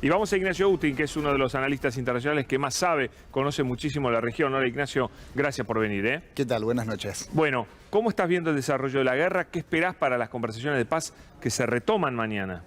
Y vamos a Ignacio Utin, que es uno de los analistas internacionales que más sabe, conoce muchísimo la región. Hola Ignacio, gracias por venir. ¿Qué tal? Buenas noches. Bueno, ¿cómo estás viendo el desarrollo de la guerra? ¿Qué esperás para las conversaciones de paz que se retoman mañana?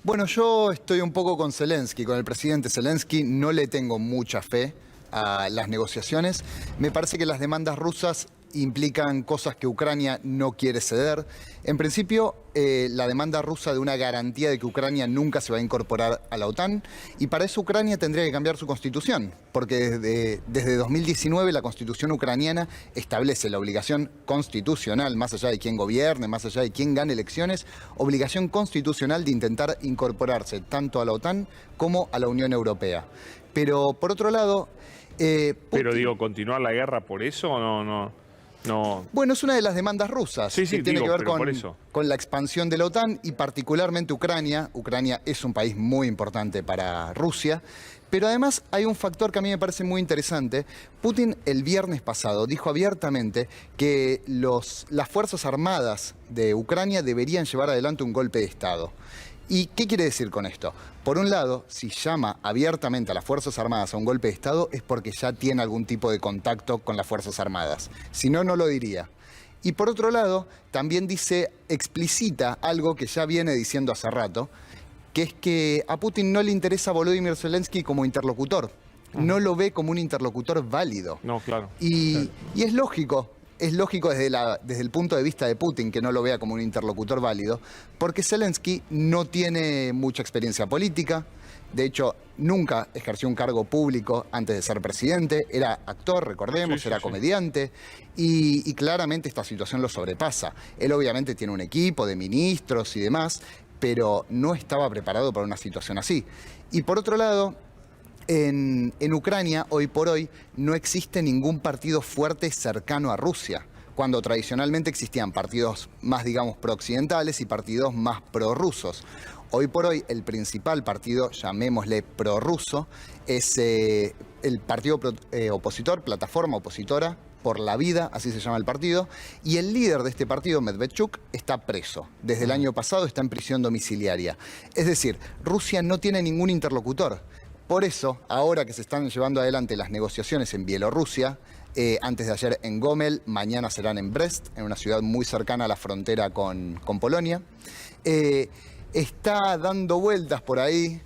Bueno, yo estoy un poco con Zelensky, con el presidente Zelensky. No le tengo mucha fe a las negociaciones. Me parece que las demandas rusas implican cosas que Ucrania no quiere ceder. En principio, la demanda rusa de una garantía de que Ucrania nunca se va a incorporar a la OTAN, y para eso Ucrania tendría que cambiar su constitución, porque desde 2019 la constitución ucraniana establece la obligación constitucional, más allá de quién gobierne, más allá de quién gane elecciones, obligación constitucional de intentar incorporarse tanto a la OTAN como a la Unión Europea. Pero por otro lado... Pero digo, ¿continuar la guerra por eso o no? Bueno, es una de las demandas rusas, sí, que tiene que ver con la expansión de la OTAN y particularmente Ucrania. Ucrania es un país muy importante para Rusia, pero además hay un factor que a mí me parece muy interesante. Putin el viernes pasado dijo abiertamente que las Fuerzas Armadas de Ucrania deberían llevar adelante un golpe de Estado. ¿Y qué quiere decir con esto? Por un lado, si llama abiertamente a las Fuerzas Armadas a un golpe de Estado es porque ya tiene algún tipo de contacto con las Fuerzas Armadas. Si no, no lo diría. Y por otro lado, también explicita algo que ya viene diciendo hace rato, que es que a Putin no le interesa a Volodymyr Zelensky como interlocutor. No lo ve como un interlocutor válido. No, claro. Y es lógico. Es lógico desde el punto de vista de Putin que no lo vea como un interlocutor válido, porque Zelensky no tiene mucha experiencia política. De hecho, nunca ejerció un cargo público antes de ser presidente. Era actor, recordemos, era comediante. Y claramente esta situación lo sobrepasa. Él obviamente tiene un equipo de ministros y demás, pero no estaba preparado para una situación así. Y por otro lado... En Ucrania, hoy por hoy, no existe ningún partido fuerte cercano a Rusia, cuando tradicionalmente existían partidos más, digamos, pro-occidentales y partidos más prorrusos. Hoy por hoy, el principal partido, llamémosle prorruso, es el partido opositor, Plataforma Opositora por la Vida, así se llama el partido, y el líder de este partido, Medvedchuk, está preso. Desde el año pasado está en prisión domiciliaria. Es decir, Rusia no tiene ningún interlocutor. Por eso, ahora que se están llevando adelante las negociaciones en Bielorrusia, antes de ayer en Gomel, mañana serán en Brest, en una ciudad muy cercana a la frontera con Polonia, está dando vueltas por ahí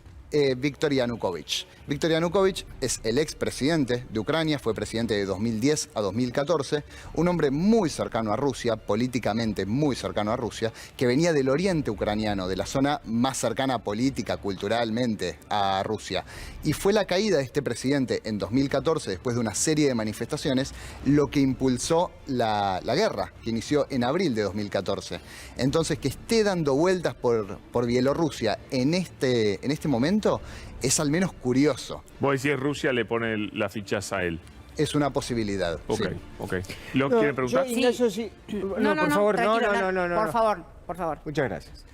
Viktor Yanukovych. Viktor Yanukovych es el expresidente de Ucrania, fue presidente de 2010 a 2014, un hombre muy cercano a Rusia, políticamente muy cercano a Rusia, que venía del oriente ucraniano, de la zona más cercana política, culturalmente a Rusia. Y fue la caída de este presidente en 2014, después de una serie de manifestaciones, lo que impulsó la guerra, que inició en abril de 2014. Entonces, que esté dando vueltas por Bielorrusia en este momento es al menos curioso. Vos decís Rusia le pone las fichas a él. Es una posibilidad. Ok, sí. Ok. ¿Lo quieren preguntar? Ignacio, sí. No, por favor, no. Por favor. Muchas gracias.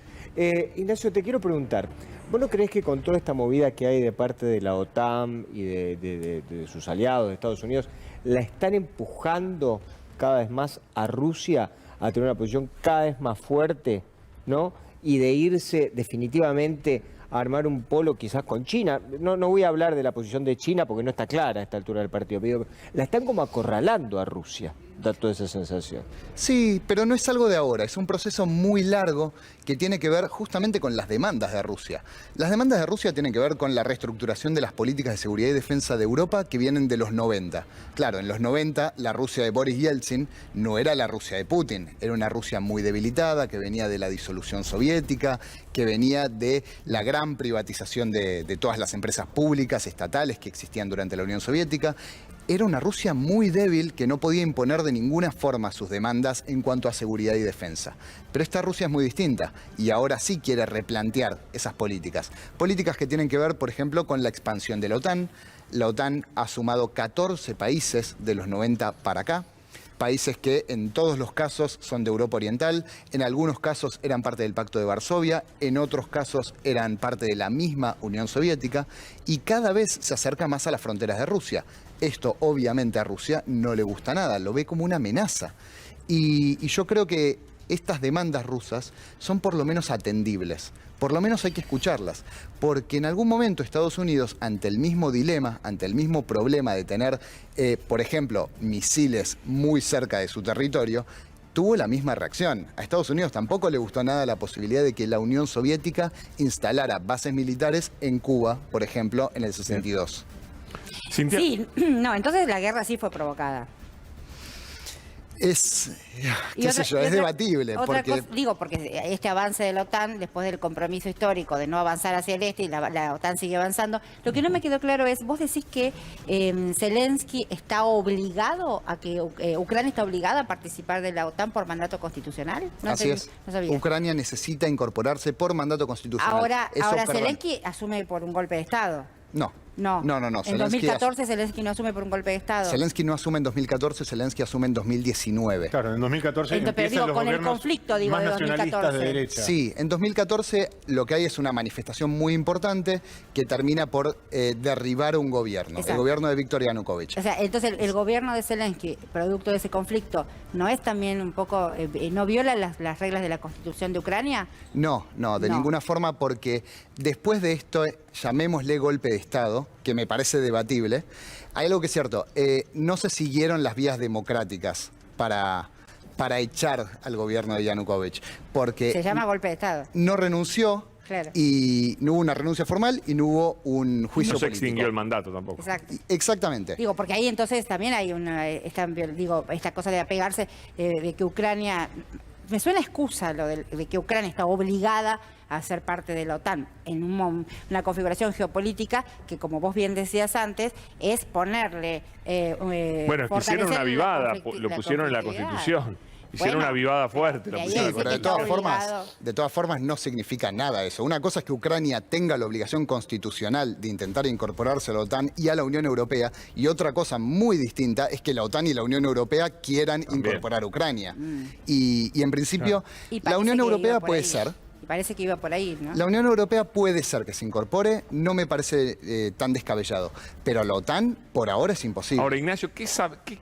Ignacio, te quiero preguntar, ¿vos no crees que con toda esta movida que hay de parte de la OTAN y de sus aliados, de Estados Unidos, la están empujando cada vez más a Rusia a tener una posición cada vez más fuerte, ¿no? Y de irse definitivamente a armar un polo quizás con China? No voy a hablar de la posición de China porque no está clara a esta altura del partido, pero la están como acorralando a Rusia, da toda esa sensación. Sí, pero no es algo de ahora, es un proceso muy largo que tiene que ver justamente con las demandas de Rusia. Las demandas de Rusia tienen que ver con la reestructuración de las políticas de seguridad y defensa de Europa que vienen de los 90. Claro, en los 90 la Rusia de Boris Yeltsin no era la Rusia de Putin, era una Rusia muy debilitada, que venía de la disolución soviética, que venía de la gran privatización de todas las empresas públicas, estatales que existían durante la Unión Soviética. Era una Rusia muy débil que no podía imponer de ninguna forma sus demandas en cuanto a seguridad y defensa. Pero esta Rusia es muy distinta y ahora sí quiere replantear esas políticas. Políticas que tienen que ver, por ejemplo, con la expansión de la OTAN. La OTAN ha sumado 14 países de los 90 para acá. Países que en todos los casos son de Europa Oriental, en algunos casos eran parte del Pacto de Varsovia, en otros casos eran parte de la misma Unión Soviética y cada vez se acerca más a las fronteras de Rusia. Esto obviamente a Rusia no le gusta nada, lo ve como una amenaza. Y yo creo que estas demandas rusas son por lo menos atendibles. Por lo menos hay que escucharlas, porque en algún momento Estados Unidos, ante el mismo dilema, ante el mismo problema de tener, por ejemplo, misiles muy cerca de su territorio, tuvo la misma reacción. A Estados Unidos tampoco le gustó nada la posibilidad de que la Unión Soviética instalara bases militares en Cuba, por ejemplo, en el 62. Cintia. Sí, no, entonces la guerra sí fue provocada. Es, Y qué sé yo, es debatible. Otra Porque cosa, digo, porque este avance de la OTAN, después del compromiso histórico de no avanzar hacia el este, y la OTAN sigue avanzando, lo que no me quedó claro es, vos decís que Zelensky está obligado a que, Ucrania está obligada a participar de la OTAN por mandato constitucional. No así es. No sabía. Ucrania necesita incorporarse por mandato constitucional. Ahora Eso, perdón. Zelensky asume por un golpe de Estado. No. No. No. En 2014 Zelensky no asume por un golpe de Estado. Zelensky no asume en 2014, Zelensky asume en 2019. Claro, en 2014 Pero empiezan digo, los con el gobiernos conflicto, digo, más de nacionalistas 2014. de derecha. Sí, en 2014 lo que hay es una manifestación muy importante que termina por derribar un gobierno, Exacto. el gobierno de Viktor Yanukovych. O sea, entonces el gobierno de Zelensky, producto de ese conflicto, ¿no es también un poco, no viola las reglas de la Constitución de Ucrania? No, de No. ninguna forma, porque después de esto, llamémosle golpe de Estado, que me parece debatible, hay algo que es cierto, no se siguieron las vías democráticas para echar al gobierno de Yanukovych, porque Se llama golpe de Estado. no renunció. Claro. Y no hubo una renuncia formal y no hubo un juicio No se político. extinguió el mandato tampoco. Exacto. Exactamente. Digo, porque ahí entonces también hay esta cosa de apegarse, de que Ucrania, me suena excusa lo de que Ucrania está obligada a ser parte de la OTAN en una configuración geopolítica que, como vos bien decías antes, es ponerle... Bueno, es que hicieron una fortalecer avivada, la lo pusieron en la conflictividad. Constitución. Hicieron Bueno, una avivada fuerte. de Lo ahí pusieron a en la decir pero que Constitución. está obligado. de todas formas no significa nada eso. Una cosa es que Ucrania tenga la obligación constitucional de intentar incorporarse a la OTAN y a la Unión Europea, y otra cosa muy distinta es que la OTAN y la Unión Europea quieran incorporar a Ucrania. Y en principio, Y la parece Unión que Europea iba por puede ahí. ser. Y parece que iba por ahí, ¿no? La Unión Europea puede ser que se incorpore, no me parece tan descabellado. Pero la OTAN, por ahora, es imposible. Ahora, Ignacio, ¿qué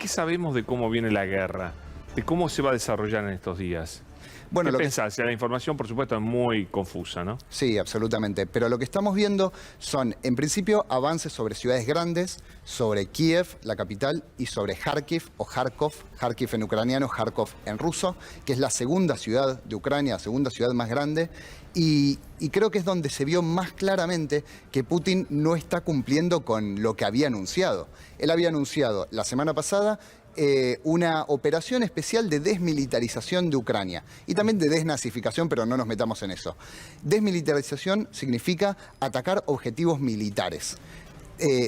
sabemos de cómo viene la guerra? ¿De cómo se va a desarrollar en estos días? Bueno, ¿Qué lo que- pensás? La información, por supuesto, es muy confusa, ¿no? Sí, absolutamente. Pero lo que estamos viendo son, en principio, avances sobre ciudades grandes, sobre Kiev, la capital, y sobre Kharkiv o Kharkov, Kharkiv en ucraniano, Kharkov en ruso, que es la segunda ciudad de Ucrania, la segunda ciudad más grande. Y creo que es donde se vio más claramente que Putin no está cumpliendo con lo que había anunciado. Él había anunciado la semana pasada una operación especial de desmilitarización de Ucrania y también de desnazificación, pero no nos metamos en eso. Desmilitarización significa atacar objetivos militares.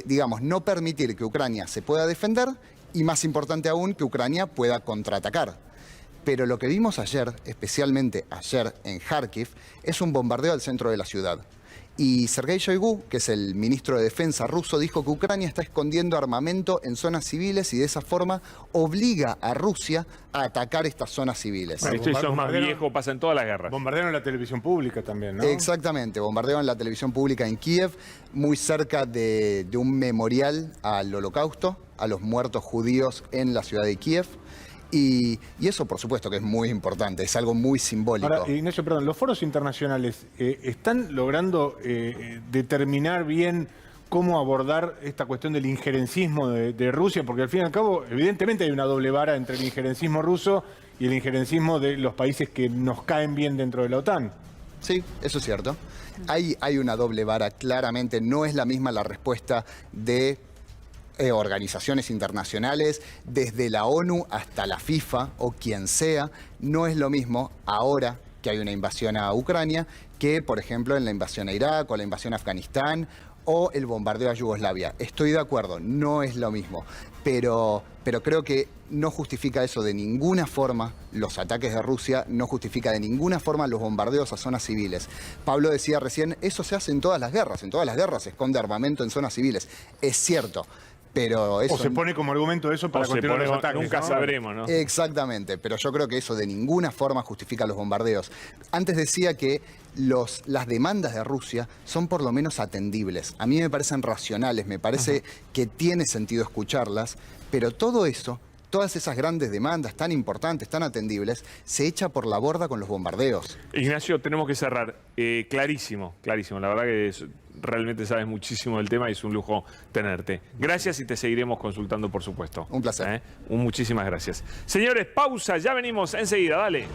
Digamos, no permitir que Ucrania se pueda defender y, más importante aún, que Ucrania pueda contraatacar. Pero lo que vimos ayer, especialmente ayer en Kharkiv, es un bombardeo al centro de la ciudad. Y Sergei Shoigu, que es el ministro de Defensa ruso, dijo que Ucrania está escondiendo armamento en zonas civiles y de esa forma obliga a Rusia a atacar estas zonas civiles. Bueno, Esto es más bombardearon- viejo, pasa en todas las guerras. Bombardearon la televisión pública también, ¿no? Exactamente, bombardearon la televisión pública en Kiev, muy cerca de un memorial al Holocausto, a los muertos judíos en la ciudad de Kiev. Y eso, por supuesto, que es muy importante, es algo muy simbólico. Ahora, Ignacio, perdón, ¿los foros internacionales están logrando determinar bien cómo abordar esta cuestión del injerencismo de Rusia? Porque al fin y al cabo, evidentemente hay una doble vara entre el injerencismo ruso y el injerencismo de los países que nos caen bien dentro de la OTAN. Sí, eso es cierto. Hay una doble vara, claramente. No es la misma la respuesta de organizaciones internacionales, desde la ONU hasta la FIFA o quien sea. No es lo mismo ahora que hay una invasión a Ucrania que, por ejemplo, en la invasión a Irak o la invasión a Afganistán o el bombardeo a Yugoslavia. Estoy de acuerdo, no es lo mismo, pero creo que no justifica eso de ninguna forma, los ataques de Rusia, no justifica de ninguna forma los bombardeos a zonas civiles. Pablo decía recién, eso se hace en todas las guerras se esconde armamento en zonas civiles. Es cierto, pero eso... O se pone como argumento eso para O se continuar pone- los ataques. nunca ¿no? sabremos, ¿no? Exactamente, pero yo creo que eso de ninguna forma justifica los bombardeos. Antes decía que las demandas de Rusia son por lo menos atendibles. A mí me parecen racionales, me parece que tiene sentido escucharlas, pero todo eso todas esas grandes demandas tan importantes, tan atendibles, se echa por la borda con los bombardeos. Ignacio, tenemos que cerrar. Clarísimo, clarísimo. La verdad que realmente sabes muchísimo del tema y es un lujo tenerte. Gracias y te seguiremos consultando, por supuesto. Un placer. Muchísimas gracias. Señores, pausa, ya venimos enseguida, dale.